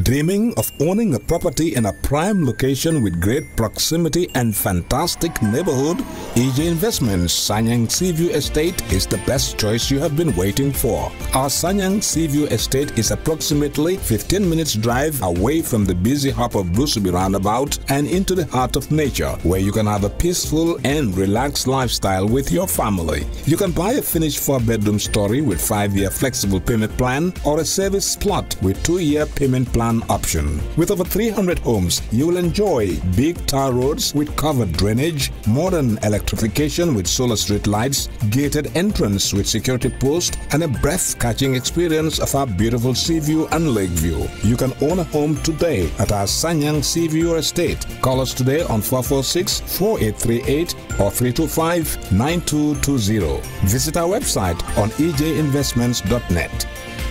Dreaming of owning a property in a prime location with great proximity and fantastic neighborhood? EJ Investments Sanyang Seaview Estate is the best choice you have been waiting for. Our Sanyang Seaview Estate is approximately 15 minutes drive away from the busy hub of Brusubi roundabout and into the heart of nature, where you can have a peaceful and relaxed lifestyle with your family. You can buy a finished 4-bedroom story with 5-year flexible payment plan or a service plot with 2-year payment plan option. With over 300 homes, you will enjoy big tar roads with covered drainage, modern electrification with solar street lights, gated entrance with security post, and a breath-catching experience of our beautiful sea view and lake view. You can own a home today at our Sanyang Seaview Estate. Call us today on 446-4838 or 325-9220. Visit our website on ejinvestments.net.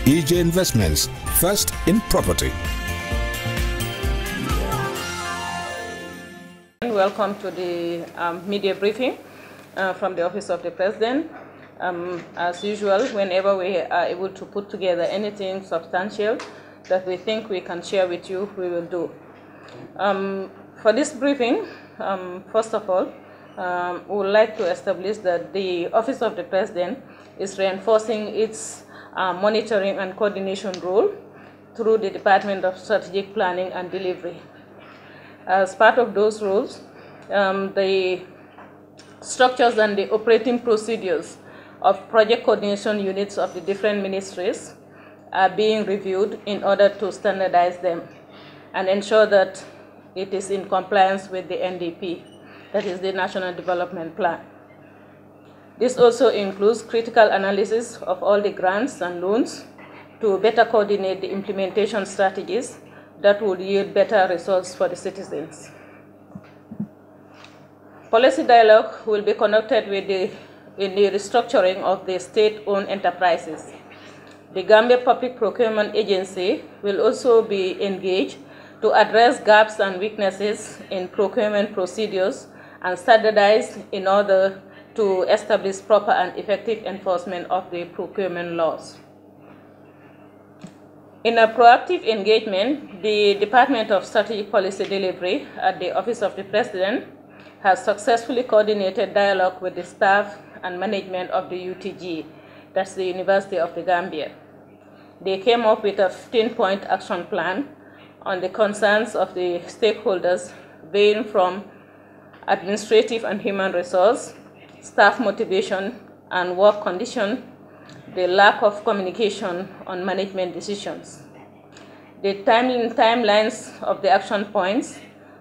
EJ Investments, first in property. Welcome to the media briefing from the Office of the President. As usual, whenever we are able to put together anything substantial that we think we can share with you, we will do. For this briefing, first of all, we would like to establish that the Office of the President is reinforcing its monitoring and coordination role through the Department of Strategic Planning and Delivery. As part of those roles, the structures and the operating procedures of project coordination units of the different ministries are being reviewed in order to standardize them and ensure that it is in compliance with the NDP, that is the National Development Plan. This also includes critical analysis of all the grants and loans to better coordinate the implementation strategies that would yield better results for the citizens. Policy dialogue will be conducted in the restructuring of the state-owned enterprises. The Gambia Public Procurement Agency will also be engaged to address gaps and weaknesses in procurement procedures and standardize in order to establish proper and effective enforcement of the procurement laws. In a proactive engagement, the Department of Strategic Policy Delivery at the Office of the President has successfully coordinated dialogue with the staff and management of the UTG, that's the University of the Gambia. They came up with a 15-point action plan on the concerns of the stakeholders, varying from administrative and human resource, staff motivation and work condition, the lack of communication on management decisions. The timelines of the action points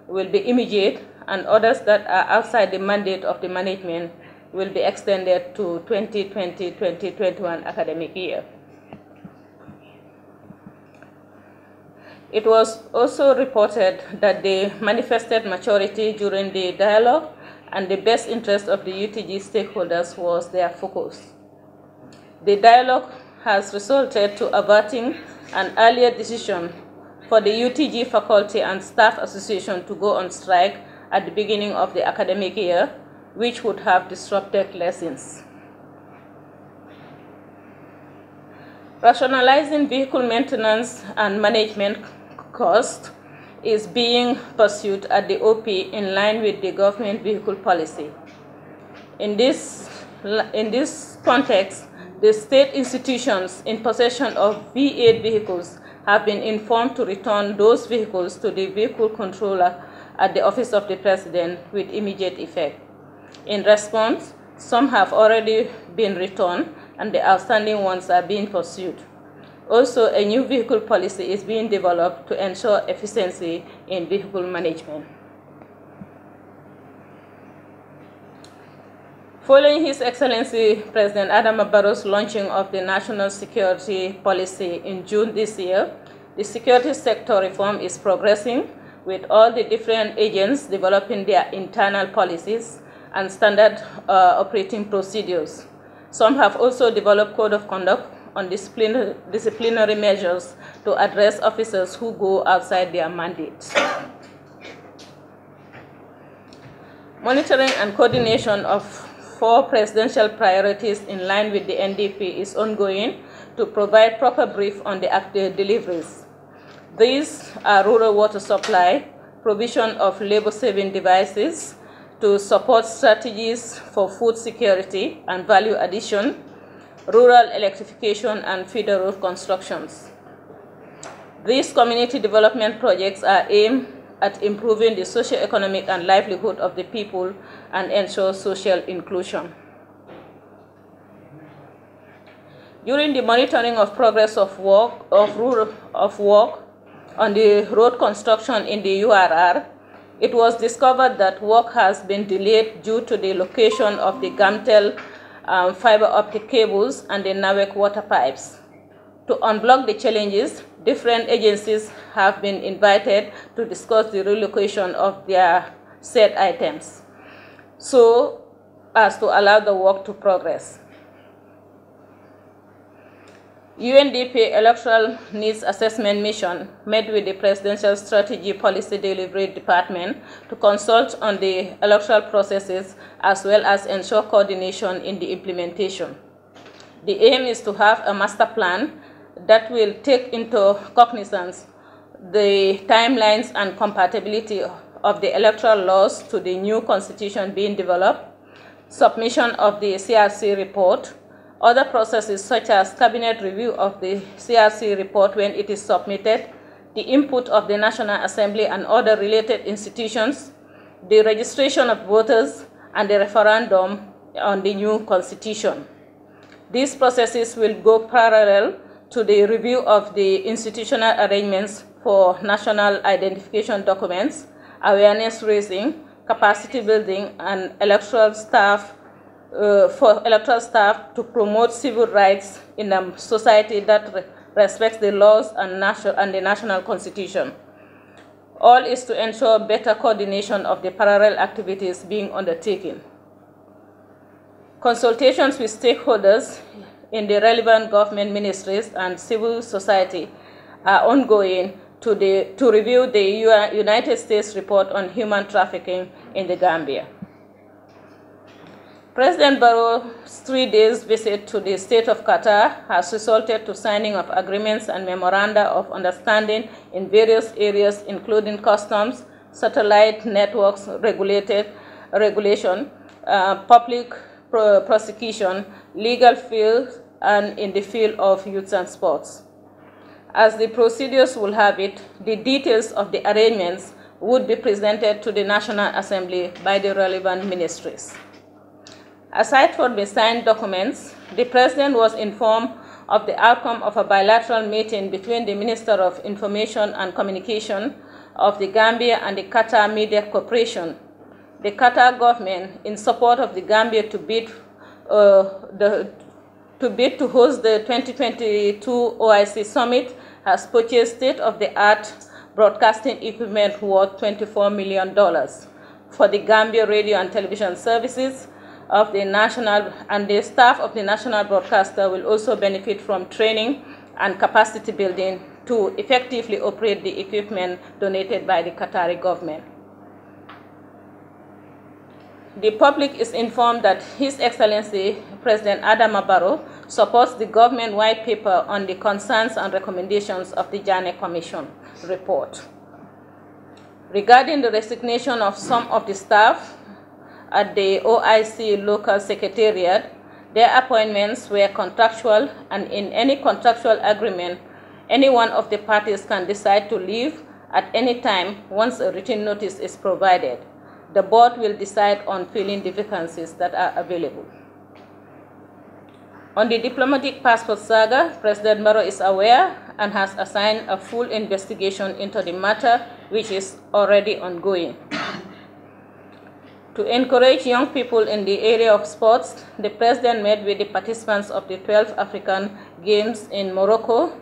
will be immediate, and others that are outside the mandate of the management will be extended to 2020-2021 academic year. It was also reported that they manifested maturity during the dialogue, and the best interest of the UTG stakeholders was their focus. The dialogue has resulted to averting an earlier decision for the UTG faculty and staff association to go on strike at the beginning of the academic year, which would have disrupted lessons. Rationalizing vehicle maintenance and management cost is being pursued at the OP in line with the government vehicle policy. In this context, the state institutions in possession of V8 vehicles have been informed to return those vehicles to the vehicle controller at the Office of the President with immediate effect. In response, some have already been returned and the outstanding ones are being pursued. Also, a new vehicle policy is being developed to ensure efficiency in vehicle management. Following His Excellency President Adama Barrow's launching of the National Security Policy in June this year, the security sector reform is progressing, with all the different agents developing their internal policies and standard operating procedures. Some have also developed code of conduct on disciplinary measures to address officers who go outside their mandates. Monitoring and coordination of 4 presidential priorities in line with the NDP is ongoing to provide proper brief on the deliveries. These are rural water supply, provision of labor-saving devices to support strategies for food security and value addition, rural electrification, and feeder road constructions. These community development projects are aimed at improving the socio-economic and livelihood of the people and ensure social inclusion. During the monitoring of progress of work on the road construction in the URR, it was discovered that work has been delayed due to the location of the Gamtel fiber optic cables and the Nawek water pipes. To unblock the challenges, different agencies have been invited to discuss the relocation of their said items, so as to allow the work to progress. UNDP Electoral Needs Assessment Mission met with the Presidential Strategy Policy Delivery Department to consult on the electoral processes as well as ensure coordination in the implementation. The aim is to have a master plan that will take into cognizance the timelines and compatibility of the electoral laws to the new constitution being developed, submission of the CRC report, other processes such as cabinet review of the CRC report when it is submitted, the input of the National Assembly and other related institutions, the registration of voters, and the referendum on the new constitution. These processes will go parallel to the review of the institutional arrangements for national identification documents, awareness raising, capacity building, and electoral staff to promote civil rights in a society that respects the laws and the national constitution. All is to ensure better coordination of the parallel activities being undertaken. Consultations with stakeholders in the relevant government ministries and civil society are ongoing to review the United States report on human trafficking in the Gambia. President Barrow's 3 days visit to the state of Qatar has resulted to signing of agreements and memoranda of understanding in various areas, including customs, satellite networks regulation, public prosecution, legal fields, and in the field of youth and sports. As the procedures will have it, the details of the arrangements would be presented to the National Assembly by the relevant ministries. Aside from the signed documents, the President was informed of the outcome of a bilateral meeting between the Minister of Information and Communication of the Gambia and the Qatar Media Corporation. The Qatar government, in support of the Gambia to bid to host the 2022 OIC Summit, has purchased state-of-the-art broadcasting equipment worth $24 million for the Gambia radio and television services of the national, and the staff of the national broadcaster will also benefit from training and capacity building to effectively operate the equipment donated by the Qatari government. The public is informed that His Excellency President Adama Barrow supports the government white paper on the concerns and recommendations of the Janneh Commission report. Regarding the resignation of some of the staff at the OIC local secretariat, their appointments were contractual, and in any contractual agreement, any one of the parties can decide to leave at any time once a written notice is provided. The board will decide on filling the vacancies that are available. On the diplomatic passport saga, President Barrow is aware and has assigned a full investigation into the matter, which is already ongoing. To encourage young people in the area of sports, the President met with the participants of the 12th African Games in Morocco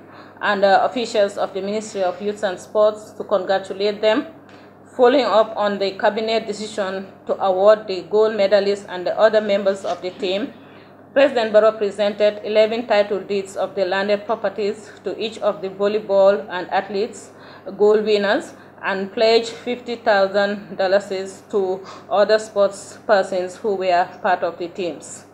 and officials of the Ministry of Youth and Sports to congratulate them, following up on the cabinet decision to award the gold medalists and the other members of the team. President Barrow presented 11 title deeds of the landed properties to each of the volleyball and athletes, gold winners, and pledged $50,000 to other sports persons who were part of the teams.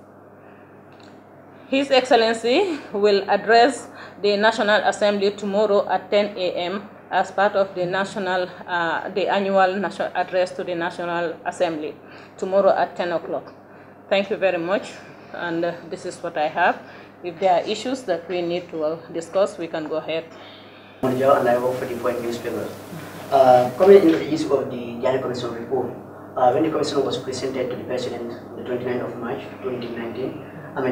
His Excellency will address the National Assembly tomorrow at 10 a.m. as part of the annual national address to the National Assembly tomorrow at 10 o'clock. Thank you very much, and this is what I have. If there are issues that we need to discuss, we can go ahead. And I work for the Point newspaper. Coming into the issue of the Ghana Commission report, when the commission was presented to the President the 29th of March 2019,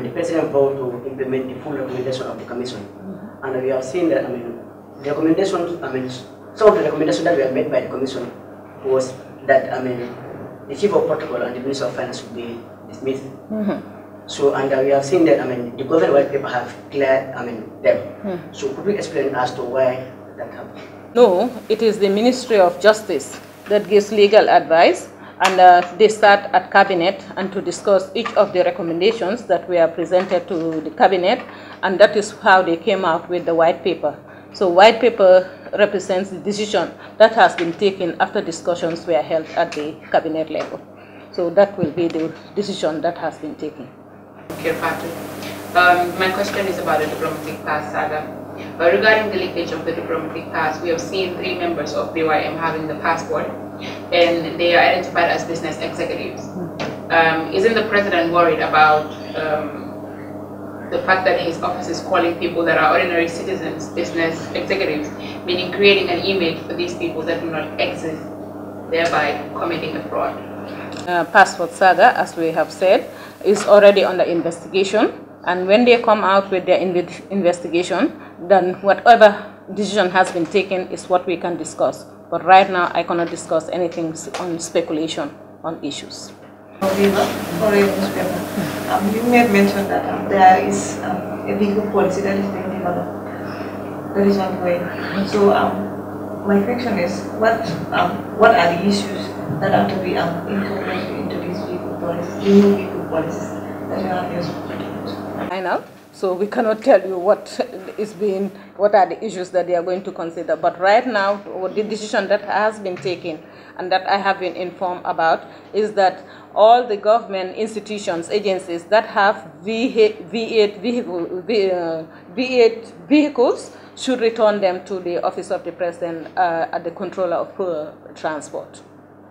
the President vowed to implement the full recommendation of the Commission. And we have seen that, the recommendations, some of the recommendations that were made by the Commission was that, the Chief of Protocol and the Minister of Finance should be dismissed. So, and we have seen that, the government white paper have cleared, them. So, could we explain as to why that happened? No, it is the Ministry of Justice that gives legal advice, and they start at Cabinet and to discuss each of the recommendations that were presented to the Cabinet, and that is how they came out with the white paper. So white paper represents the decision that has been taken after discussions were held at the Cabinet level. So that will be the decision that has been taken. Kerr, Fatou. My question is about the diplomatic pass saga. Regarding the leakage of the diplomatic pass, we have seen 3 members of BYM having the passport, and they are identified as business executives. Isn't the president worried about the fact that his office is calling people that are ordinary citizens business executives, meaning creating an image for these people that do not exist, thereby committing a fraud? Passport saga, as we have said, is already under investigation, and when they come out with their investigation, then whatever decision has been taken is what we can discuss. But right now, I cannot discuss anything on speculation on issues. You made mention that there is a legal policy that is being developed, that is ongoing. So my question is, what are the issues that have to be incorporated into these legal policies, the new legal policies that you have used? I know. So we cannot tell you what are the issues that they are going to consider. But right now, the decision that has been taken and that I have been informed about is that all the government institutions, agencies that have V8 vehicles should return them to the Office of the President at the Controller of Transport.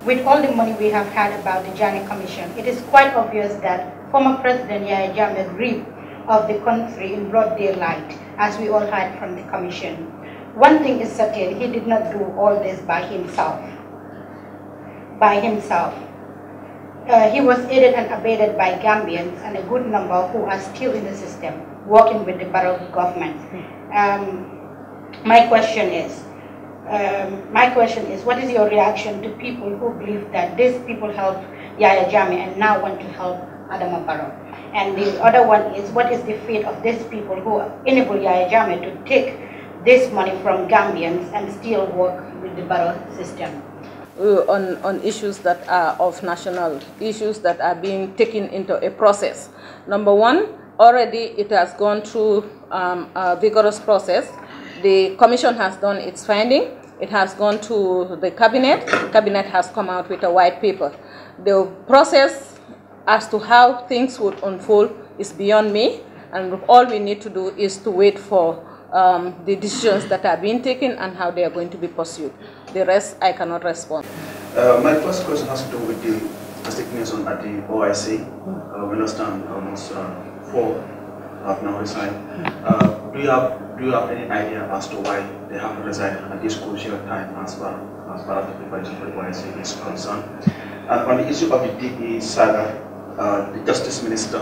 With all the money we have had about the Ghana Commission, it is quite obvious that former President Yahya Jammeh reaped of the country in broad daylight, as we all heard from the Commission. One thing is certain, he did not do all this by himself. He was aided and abetted by Gambians and a good number who are still in the system, working with the Barrow government. My question is, what is your reaction to people who believe that these people helped Yahya Jammeh and now want to help Adama Barrow? And the other one is, what is the fate of these people who enable Yahya Jammeh to take this money from Gambians and still work with the Barrow system? On issues that are of national issues that are being taken into a process. Number one, already it has gone through a vigorous process. The Commission has done its finding. It has gone to the Cabinet. The Cabinet has come out with a white paper. The process as to how things would unfold is beyond me, and all we need to do is to wait for the decisions that are being taken and how they are going to be pursued. The rest, I cannot respond. My first question has to do with the resignation at the OIC. We understand almost 4 have now resigned. Do you have any idea as to why they have resigned at this crucial time as far as the preparation for the OIC is concerned? And on the issue of the DP saga, the Justice Minister,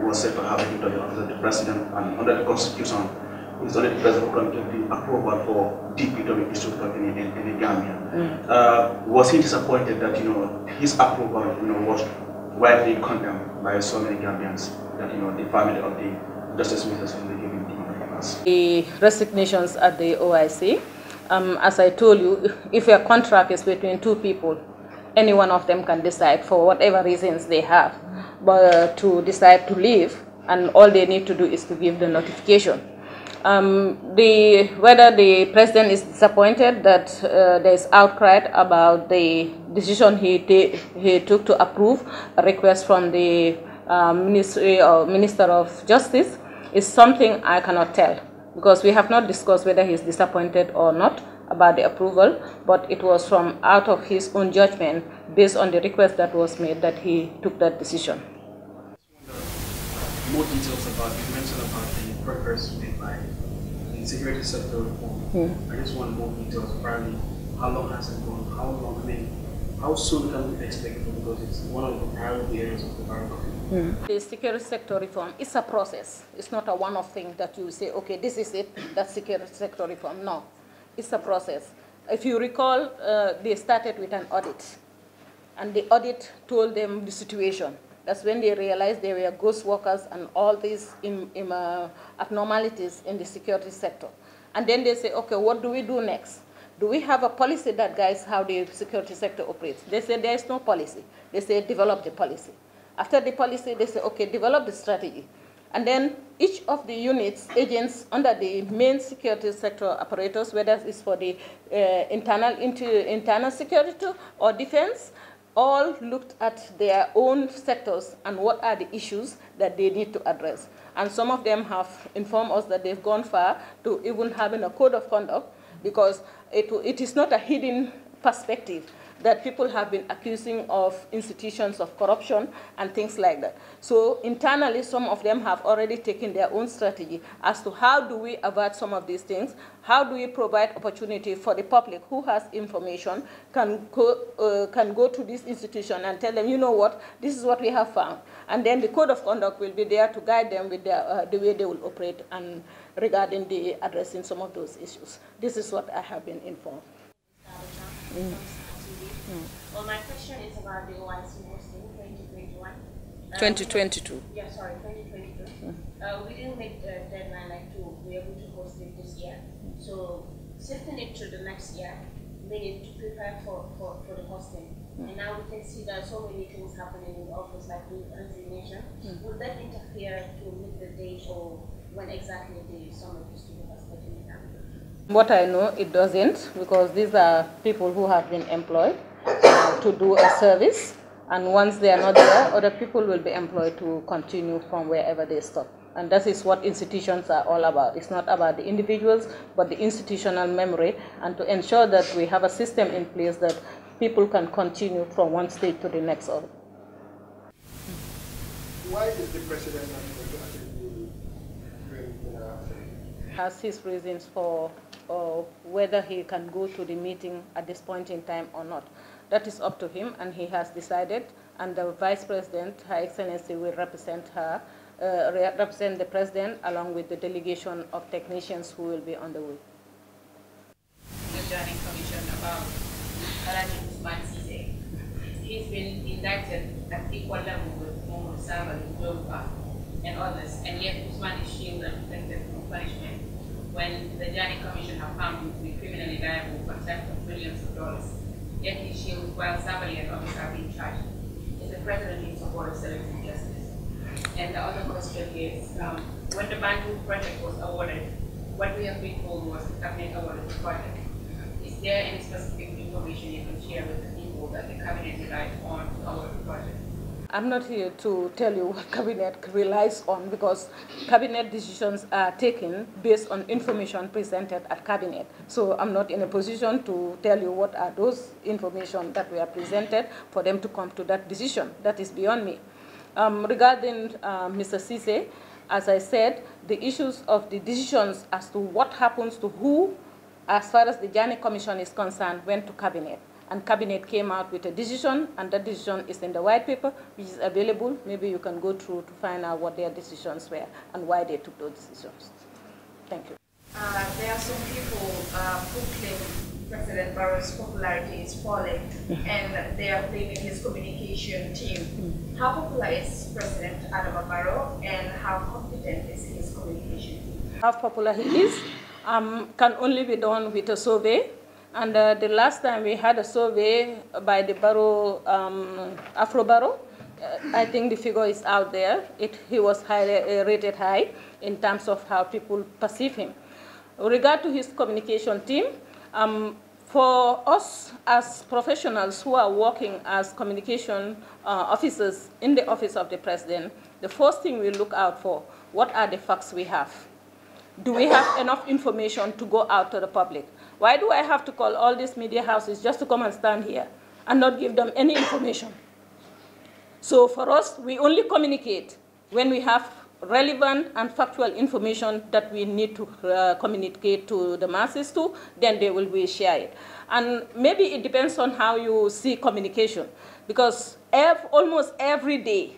was said to have a duty under the President, and under the Constitution, it is only the President who can give the approval for DP to be issued in the Gambia. Was he disappointed that his approval was widely condemned by so many Gambians that the family of the Justice Minister will be giving the resignations at the OIC? As I told you, if a contract is between 2 people, any one of them can decide for whatever reasons they have, but to decide to leave, and all they need to do is to give the notification. Whether the president is disappointed that there is outcry about the decision he took to approve a request from the Minister of Justice is something I cannot tell, because we have not discussed whether he is disappointed or not. about the approval, but it was from out of his own judgment, based on the request that was made, that he took that decision. More details about, you mentioned about the progress made by the security sector reform. I just want more details, probably how long has it gone, how long, I mean, how soon can we expect it, because it's one of the priority areas of the government. The security sector reform is a process. It's not a one-off thing that you say, okay, this is it, that's security sector reform. No, it's a process. If you recall, they started with an audit, and the audit told them the situation. That's when they realized there were ghost workers and all these abnormalities in the security sector. And then they say, okay, what do we do next? Do we have a policy that guides how the security sector operates? They say there is no policy. They say develop the policy. After the policy, they say, okay, develop the strategy. And then each of the units, agents under the main security sector apparatus, whether it's for the internal security or defense, all looked at their own sectors and what are the issues that they need to address. And some of them have informed us that they've gone far to even having a code of conduct, because it is not a hidden perspective that people have been accusing of institutions of corruption and things like that. So internally, some of them have already taken their own strategy as to how do we avert some of these things, how do we provide opportunity for the public who has information, can go to this institution and tell them, you know what, this is what we have found. And then the code of conduct will be there to guide them with the way they will operate and regarding the addressing some of those issues. This is what I have been informed. Well, my question is about the OIC hosting 2021. 2022. Yeah, sorry, 2022. We didn't make the deadline like to be able to host it this year. So shifting it to the next year, we need to prepare for the hosting. And now we can see that so many things happening in the office, like the resignation. Would that interfere to meet the date or when exactly the summit is to be hosted in the country? What I know, it doesn't, because these are people who have been employed to do a service, and once they are not there, other people will be employed to continue from wherever they stop. And that is what institutions are all about. It's not about the individuals, but the institutional memory, and to ensure that we have a system in place that people can continue from one state to the next. Why is the president not going to attend the has his reasons for whether he can go to the meeting at this point in time or not. That is up to him, and he has decided, and the Vice President, Her Excellency, will represent the President along with the delegation of technicians who will be on the way. The Joining Commission about Alaji Usman Sise. He's been indicted at equal level with Mohamed Sabali, and others, and yet Usman is shielded and protected from punishment when the Joining Commission have found him to be criminally liable for theft of millions of dollars. Yet he shielded while Sabali and others are being charged. Is the President in support of selective justice? And the other question is, when the Banjul project was awarded, what we have been told was the cabinet awarded the project. Is there any specific information you can share with the people that the cabinet relied on to award the project? I'm not here to tell you what cabinet relies on, because cabinet decisions are taken based on information presented at cabinet. So I'm not in a position to tell you what are those information that were presented for them to come to that decision. That is beyond me. Regarding Mr. Sise, as I said, the issues of the decisions as to what happens to who, as far as the Joining Commission is concerned, went to cabinet. And cabinet came out with a decision, and that decision is in the white paper, which is available. Maybe you can go through to find out what their decisions were and why they took those decisions. Thank you. There are some people who claim President Barrow's popularity is falling, and they are blaming his communication team. How popular is President Adama Barrow, and how competent is his communication team? How popular he is can only be done with a survey. And the last time we had a survey by the Barrow, Afro Barrow, I think the figure is out there. He was highly rated high in terms of how people perceive him. With regard to his communication team, for us as professionals who are working as communication officers in the office of the President, the first thing we look out for, what are the facts we have? Do we have enough information to go out to the public? Why do I have to call all these media houses just to come and stand here and not give them any information? So for us, we only communicate when we have relevant and factual information that we need to communicate to the masses to, then they will be shared. And maybe it depends on how you see communication, because almost every day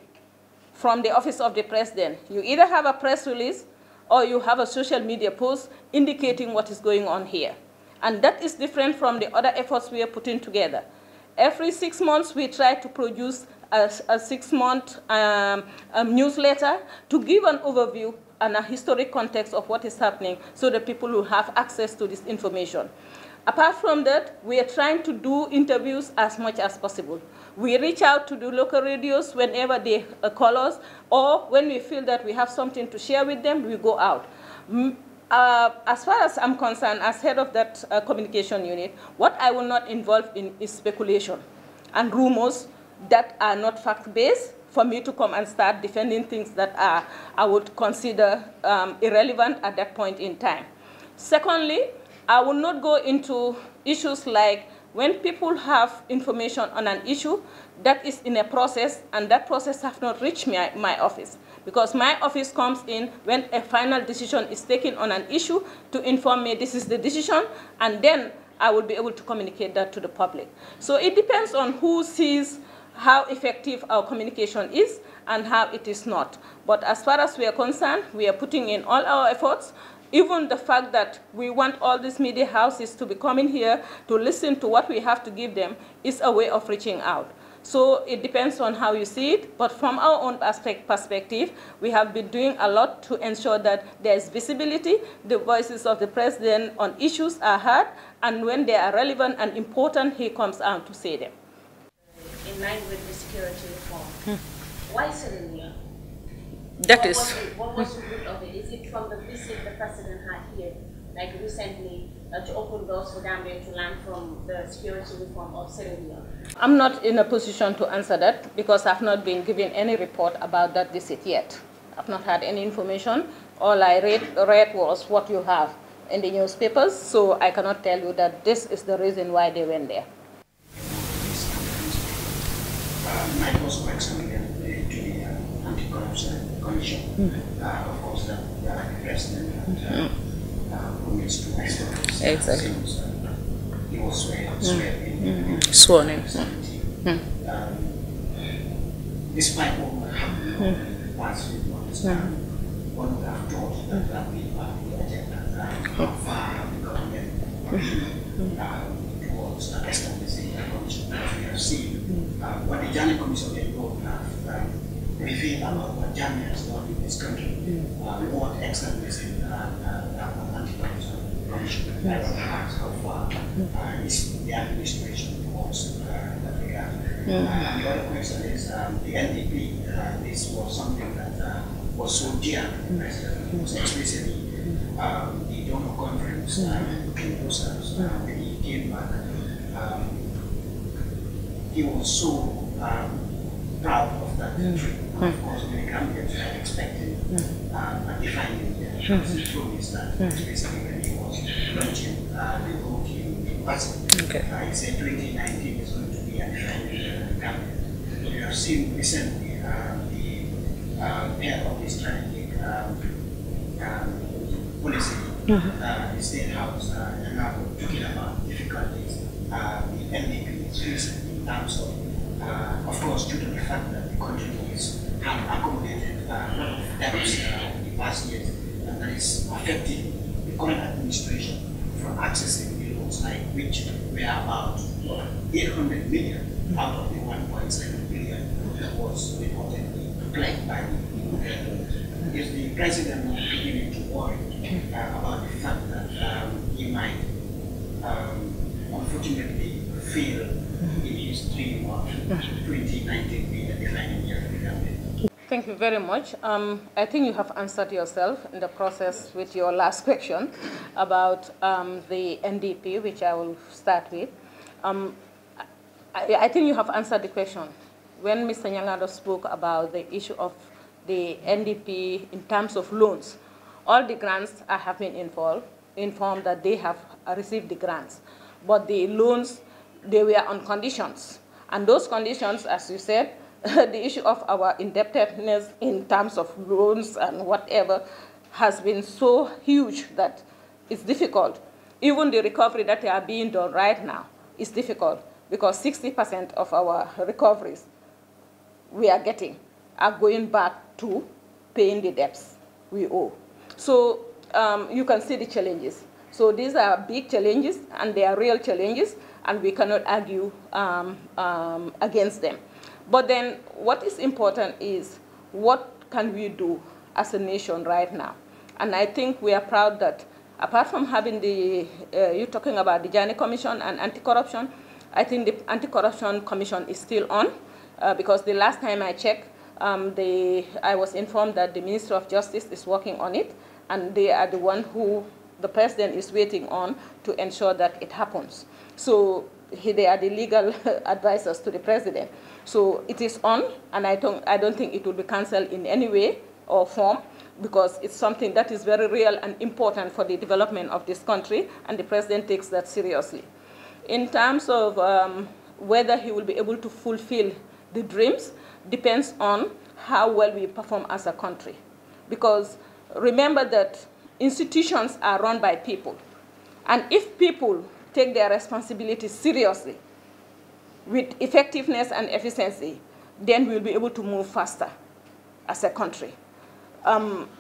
from the office of the president, you either have a press release or you have a social media post indicating what is going on here. And that is different from the other efforts we are putting together. Every 6 months, we try to produce a 6-month newsletter to give an overview and a historic context of what is happening so that people will have access to this information. Apart from that, we are trying to do interviews as much as possible. We reach out to the local radios whenever they call us, or when we feel that we have something to share with them, we go out. As far as I'm concerned, as head of that communication unit, what I will not involve in is speculation and rumors that are not fact-based for me to come and start defending things that I would consider irrelevant at that point in time. Secondly, I will not go into issues like when people have information on an issue that is in a process and that process have not reached my office. Because my office comes in when a final decision is taken on an issue to inform me this is the decision, and then I will be able to communicate that to the public. So it depends on who sees how effective our communication is and how it is not. But as far as we are concerned, we are putting in all our efforts. Even the fact that we want all these media houses to be coming here to listen to what we have to give them is a way of reaching out. So it depends on how you see it, but from our own perspective, we have been doing a lot to ensure that there is visibility, the voices of the president on issues are heard, and when they are relevant and important, he comes out to say them. In line with the security reform, why Sierra Leone? What was the root of it? Is it from the visit the president had here, like recently, to open doors for Gambia to learn from the security reform of Sierra Leone? I'm not in a position to answer that because I've not been given any report about that visit yet. I've not had any information. All I read was what you have in the newspapers, so I cannot tell you that this is the reason why they went there. My first question to the Anti-Corruption Commission, of course, the president promised to expose. Exactly. He was sworn in. Despite what happened last week, one would have thought that we are the agenda. How far have the government towards establishing a commission? As we have seen, what the Journey Commission alone have revealed about what Journey has done in this country, what establishing an anti-corruption commission. I don't know how far is the administration towards that regard. The other question is the NDP. This was something that was so dear to the president. It was especially the donor conference in Brussels when he came back. He was so proud of that trip. Of course, when the Gambians were expecting a defining promise that especially when he was launching the book in Basel. He said 2019 is going to be a defining Gambia. We have seen recently the head of the strategic policy, the State House, and now talking about difficulties the NDP is facing in terms of course, due to the fact that the country has accommodated a lot of debts in the past years, and that is affecting the current administration from accessing the loans, like which were about 800 million out of the 1.7 billion that was reportedly pledged by the Is the president not beginning to worry about the fact that he might unfortunately fail in his dream of 2019 being a defining year for the Gambia? Thank you very much. I think you have answered yourself in the process with your last question about the NDP, which I will start with. I think you have answered the question. When Mr. Nyangado spoke about the issue of the NDP in terms of loans, all the grants have been involved informed that they have received the grants. But the loans, they were on conditions. And those conditions, as you said, the issue of our indebtedness in terms of loans and whatever has been so huge that it's difficult. Even the recovery that are being done right now is difficult because 60% of our recoveries we are getting are going back to paying the debts we owe. So you can see the challenges. So these are big challenges, and they are real challenges, and we cannot argue against them. But then what is important is what can we do as a nation right now? And I think we are proud that apart from having the, you're talking about the Jani Commission and anti-corruption, I think the Anti-Corruption Commission is still on because the last time I checked, I was informed that the Ministry of Justice is working on it, and they are the one who the president is waiting on to ensure that it happens. So they are the legal advisors to the president. So it is on, and I don't think it will be cancelled in any way or form, because it's something that is very real and important for the development of this country, and the president takes that seriously. In terms of whether he will be able to fulfill the dreams, depends on how well we perform as a country. Because remember that institutions are run by people. And if people take their responsibilities seriously, with effectiveness and efficiency, then we'll be able to move faster as a country.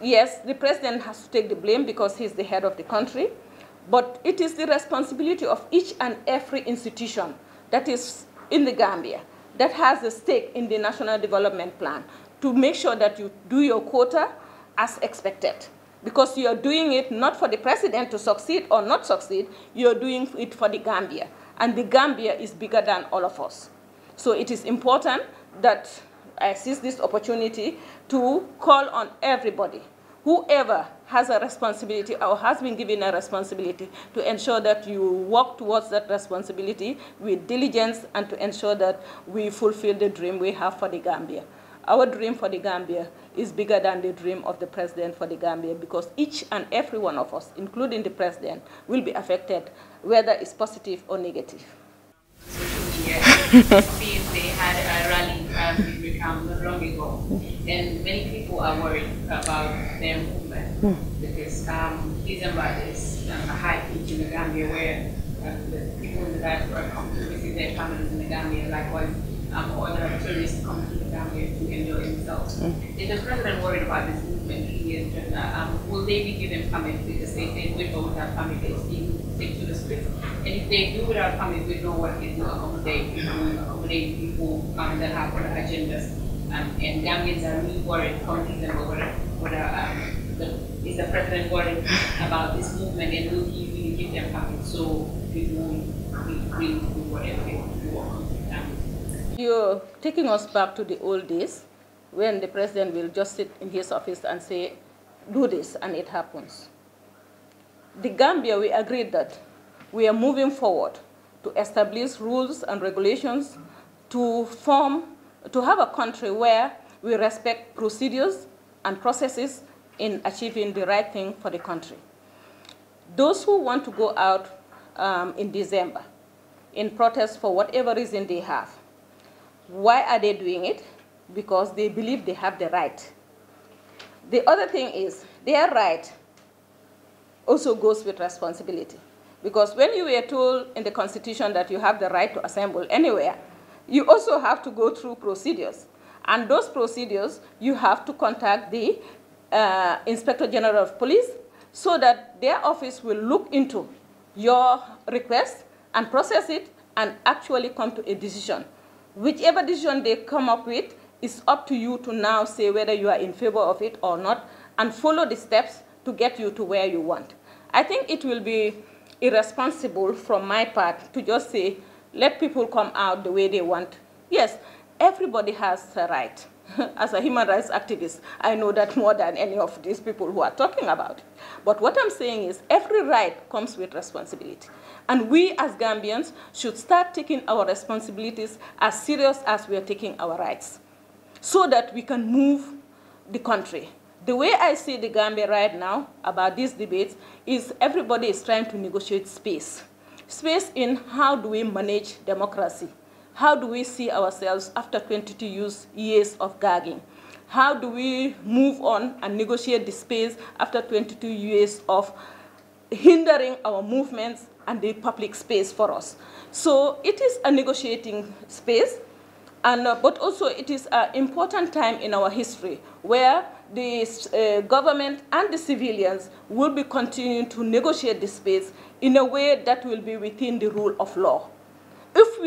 Yes, the president has to take the blame because he's the head of the country, but it is the responsibility of each and every institution that is in the Gambia that has a stake in the National Development Plan to make sure that you do your quota as expected. Because you are doing it not for the president to succeed or not succeed, you're doing it for the Gambia. And the Gambia is bigger than all of us. So it is important that I seize this opportunity to call on everybody, whoever has a responsibility or has been given a responsibility, to ensure that you work towards that responsibility with diligence and to ensure that we fulfill the dream we have for the Gambia. Our dream for the Gambia is bigger than the dream of the president for the Gambia, because each and every one of us, including the president, will be affected, whether it's positive or negative. Since they had a rally not long ago, and many people are worried about their movement because December is a high peak in the Gambia where the people in the diaspora come to visit their families in the Gambia, likewise other tourists come to the Gambia to enjoy themselves. Is the president worried about this movement? Will they be given permits because they say with or without permit they stick to the script? And if they do without permit, we know what is to accommodate people that have other agendas. And Gambians are really worried come December is the president worried about this movement, and will he really give them permits so people will be free to do whatever they want to do? You're taking us back to the old days when the president will just sit in his office and say, do this, and it happens. The Gambia, we agreed that we are moving forward to establish rules and regulations to have a country where we respect procedures and processes in achieving the right thing for the country. Those who want to go out in December in protest for whatever reason they have, why are they doing it? Because they believe they have the right. The other thing is, their right also goes with responsibility. Because when you were told in the Constitution that you have the right to assemble anywhere, you also have to go through procedures. And those procedures, you have to contact the Inspector General of Police so that their office will look into your request and process it and actually come to a decision. Whichever decision they come up with, it's up to you to now say whether you are in favor of it or not, and follow the steps to get you to where you want. I think it will be irresponsible from my part to just say, let people come out the way they want. Yes, everybody has a right. As a human rights activist, I know that more than any of these people who are talking about it. But what I'm saying is every right comes with responsibility. And we as Gambians should start taking our responsibilities as serious as we are taking our rights, so that we can move the country The way I see the Gambia right now about these debates is everybody is trying to negotiate space. Space in how do we manage democracy? How do we see ourselves after 22 years of gagging? How do we move on and negotiate the space after 22 years of hindering our movements and the public space for us? So it is a negotiating space, and but also it is an important time in our history where the government and the civilians will be continuing to negotiate the space in a way that will be within the rule of law. If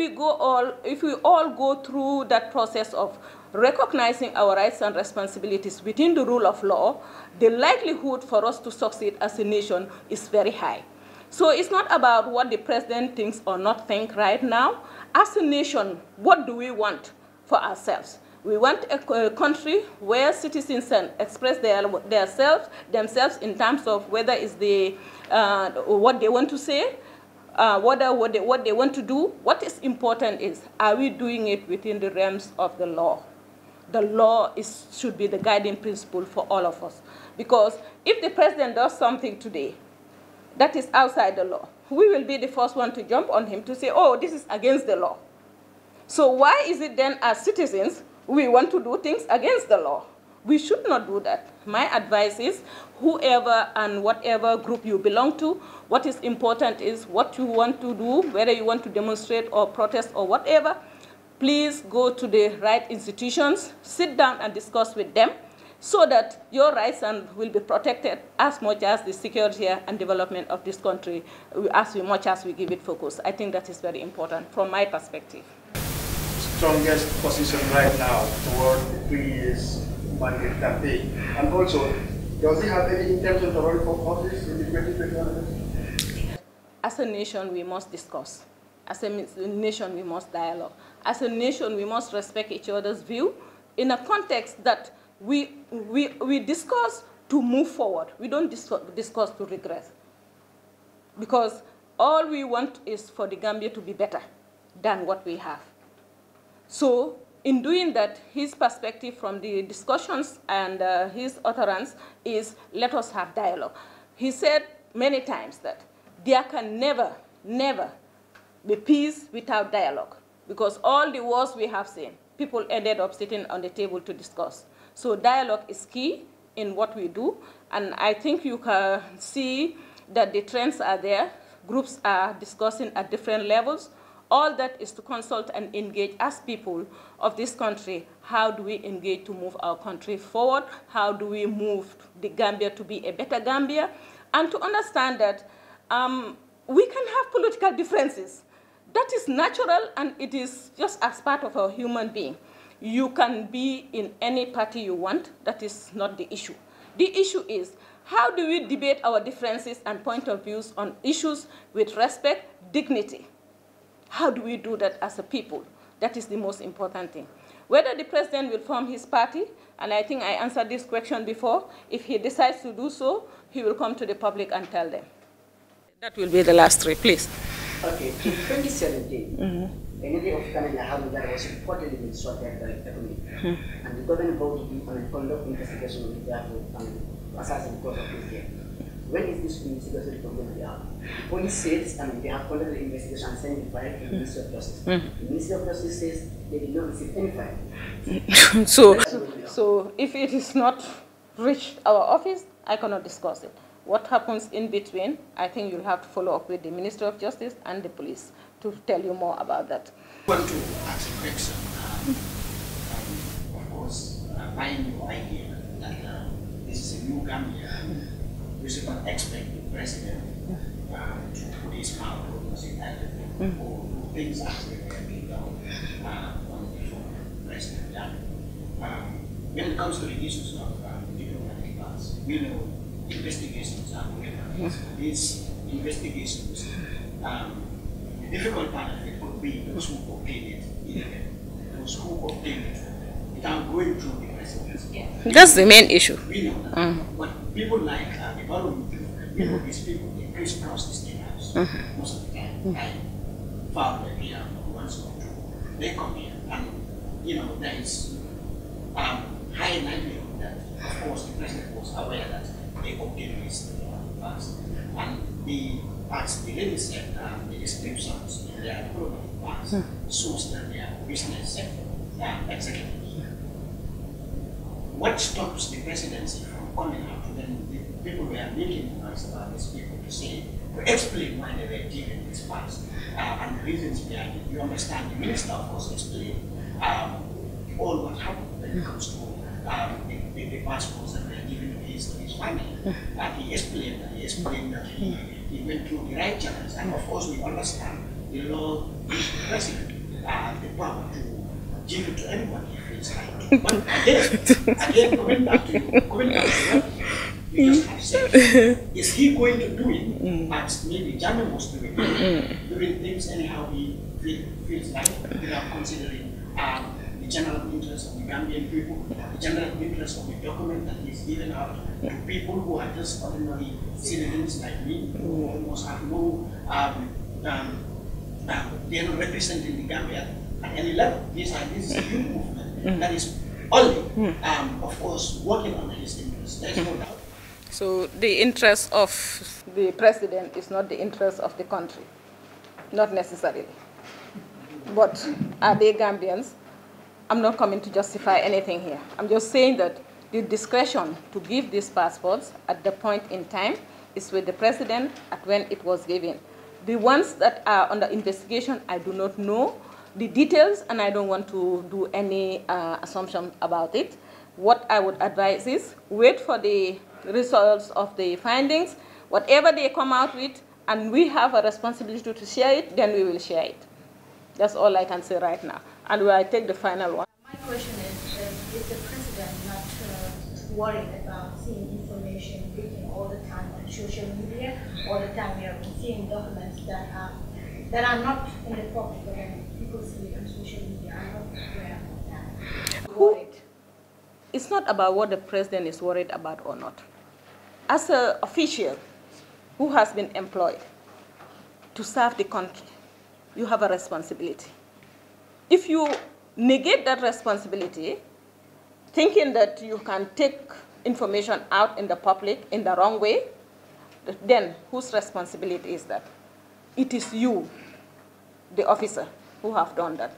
we all go through that process of recognizing our rights and responsibilities within the rule of law, the likelihood for us to succeed as a nation is very high. So it's not about what the president thinks or not think right now. As a nation, what do we want for ourselves? We want a country where citizens can express themselves in terms of whether it's what they want to say, what they want to do. What is important is, are we doing it within the realms of the law? The law should be the guiding principle for all of us. Because if the president does something today that is outside the law, we will be the first one to jump on him to say, oh, this is against the law. So why is it then, as citizens, we want to do things against the law? We should not do that. My advice is, whoever and whatever group you belong to, what is important is what you want to do, whether you want to demonstrate or protest or whatever, please go to the right institutions, sit down and discuss with them, so that your rights will be protected as much as the security and development of this country, as much as we give it focus. I think that is very important from my perspective. Strongest position right now toward the 3 years mandate campaign? And also, does he have any intention to run for office in the 2021 election? As a nation, we must discuss. As a nation, we must dialogue. As a nation, we must respect each other's view in a context that we discuss to move forward. We don't discuss to regress. Because all we want is for the Gambia to be better than what we have. So in doing that, his perspective from the discussions and his utterance is, let us have dialogue. He said many times that there can never, never be peace without dialogue, because all the wars we have seen, people ended up sitting on the table to discuss. So dialogue is key in what we do, and I think you can see that the trends are there. Groups are discussing at different levels. All that is to consult and engage as people of this country. How do we engage to move our country forward? How do we move the Gambia to be a better Gambia? And to understand that we can have political differences. That is natural, and it is just as part of a human being. You can be in any party you want. That is not the issue. The issue is, how do we debate our differences and point of views on issues with respect, dignity? How do we do that as a people? That is the most important thing. Whether the president will form his party, and I think I answered this question before, if he decides to do so, he will come to the public and tell them. That will be the last three, please. Okay, in 2017, the Navy of Canada Hamilton was reportedly being shot at the economy, and the government voted to conduct investigation of the to assassinate the cause of this death. When is this investigation going to be out? The police says, they have conducted the investigation and sent the file to the Ministry of Justice. The Ministry of Justice says they did not receive any file. So if it is not reached our office, I cannot discuss it. What happens in between, I think you'll have to follow up with the Ministry of Justice and the police to tell you more about that. I want to ask a question. Of course, buying your idea that this is a new Gambia, we should not expect the president to put his mouth on the title or do things actually being done on the former president. When it comes to the issues of diplomatic class, we know investigations are going on. These investigations, the difficult part of it would be those who obtain it, those who obtain it without going through the president. Yeah. That's the main issue. We know that. But people like the government, we know these people, they crisscross the state house most of the time. I found that here once or two, they come here, and there is high likelihood that of course, the president was aware that they obtained this pass. And as the lady said, the descriptions in their diplomatic pass shows that they are business executives. What stops the presidency from coming out when the people were making noise about these people to explain why they were given this pass and the reasons behind it? You understand, the minister, of course, explained all what happened when it comes to the passports that were given to his family. He explained that he went through the right channels, and of course we understand the law gives the president the power to give it to anyone he feels like. But again, coming back to what you just have said, is he going to do it as maybe Jammeh was doing things anyhow he feels like, without considering the general interest of the Gambian people, the general interest of the document that he's given out to people who are just ordinary citizens like me, who almost have no, they're not representing the Gambia at any level. This is a youth movement that is only, of course, working on his interests. There's no doubt. So the interest of the president is not the interest of the country, not necessarily. But are they Gambians? I'm not coming to justify anything here. I'm just saying that the discretion to give these passports at the point in time is with the president at when it was given. The ones that are under investigation, I do not know the details, and I don't want to do any assumption about it. What I would advise is wait for the results of the findings. Whatever they come out with, and we have a responsibility to share it, then we will share it. That's all I can say right now. And I take the final one. My question is the president not worried about seeing information leaking all the time on social media? All the time we are seeing documents that are not in the public, but then people see it on social media. I'm not aware of that. Worried. It's not about what the president is worried about or not. As an official who has been employed to serve the country, you have a responsibility. If you negate that responsibility, thinking that you can take information out in the public in the wrong way, then whose responsibility is that? It is you, the officer, who have done that.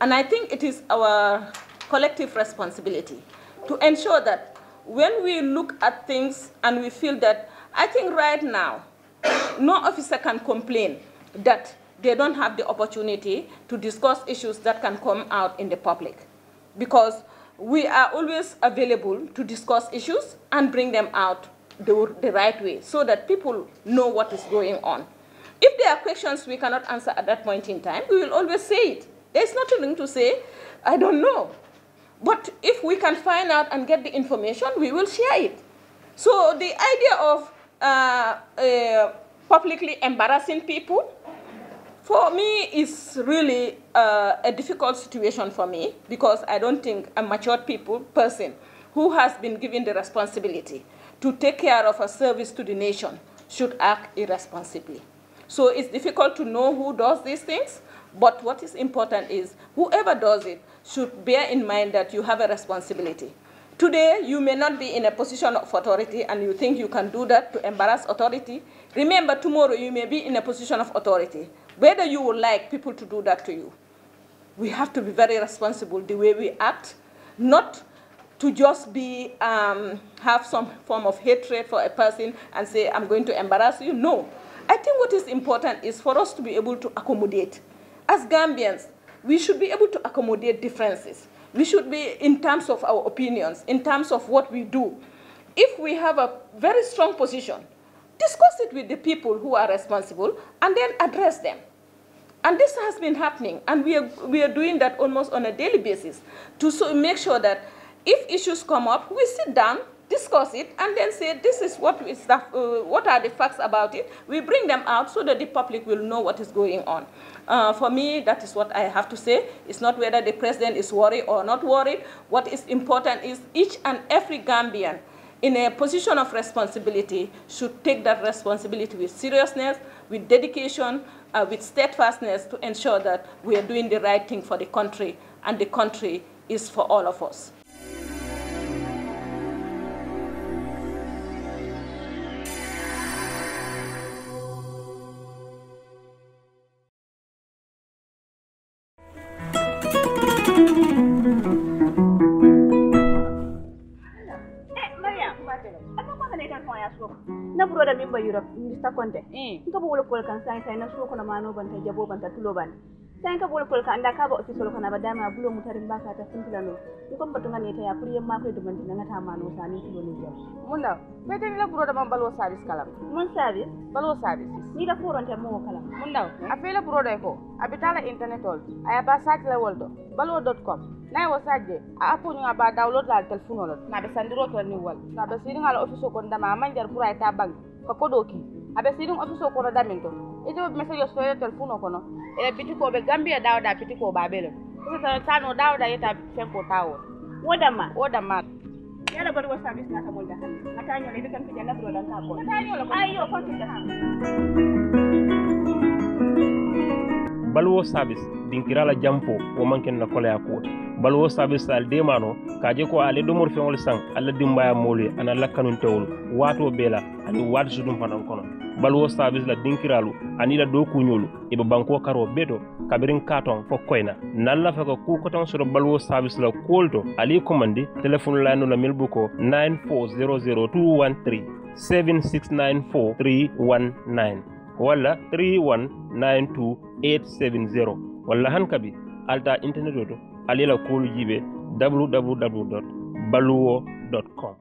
And I think it is our collective responsibility to ensure that when we look at things and we feel that, I think right now, no officer can complain that they don't have the opportunity to discuss issues that can come out in the public, because we are always available to discuss issues and bring them out the right way so that people know what is going on. If there are questions we cannot answer at that point in time, we will always say it. There's nothing to say, I don't know. But if we can find out and get the information, we will share it. So the idea of publicly embarrassing people, for me, is really a difficult situation for me, because I don't think a matured person who has been given the responsibility to take care of a service to the nation should act irresponsibly. So it's difficult to know who does these things, but what is important is whoever does it should bear in mind that you have a responsibility. Today, you may not be in a position of authority and you think you can do that to embarrass authority. Remember, tomorrow you may be in a position of authority, whether you would like people to do that to you. We have to be very responsible the way we act, not to just be, have some form of hatred for a person and say, I'm going to embarrass you. No. I think what is important is for us to be able to accommodate. As Gambians, we should be able to accommodate differences. We should be, in terms of our opinions, in terms of what we do. If we have a very strong position, discuss it with the people who are responsible and then address them. And this has been happening, and we are doing that almost on a daily basis to make sure that if issues come up, we sit down, discuss it, and then say, this is what are the facts about it. We bring them out so that the public will know what is going on. For me, that is what I have to say. It's not whether the president is worried or not worried. What is important is each and every Gambian in a position of responsibility should take that responsibility with seriousness, with dedication, with steadfastness, to ensure that we are doing the right thing for the country, and the country is for all of us. Europe Mr. Conte nka bol kol kan sai na so ko na mano banta jabo banta tulo ban sai ka bol kol kan da ka ba office ko na badama bulo mutarin ba ka ta funtilano ko mbato ngane ta ya kuriyen ma ko do banta na ta mano sani tulo ni jam mun da bete la buro da man balwo service kalam mun service balwo service ni da foronte mo kalam mun da afela buro da ko abitala internet ol aya ba site la woldo balwo.com na wo sajje a apu nga ba download la telephone ol na be sandiro to ni wal na be sidin ala office ko ndama manjar pour ay ta bank ko kodoki abe sidin office ko no daminto ite be message so telephone ko no e bitiko be Gambia dawda bitiko ba belo ko ta tano dawda yeta fenko tawo wodama yala bari wa service na ta molda han na ta nyole be kan fi janna bro dan ka ko ta nyole ko ayo ko ti ta balwo service dinkirala jampo o manken na kolaya ko balwo service al demano kaje ko ale do mor feŋol sang alla dimbaya moli ana lakkanun tewol wato bela ani wadu sudum fanan kono balwo service la dinkiralu ani la do kunyolu e be banko karo beto kabirin katon fo koyna nalla fa ko ku koton suro balwo service la kolto ali commandi telephone la no la milbuko 9400213 7694319 wala 3192870 wala hankabi alta internet to alila kolu jibe www.baluwo.com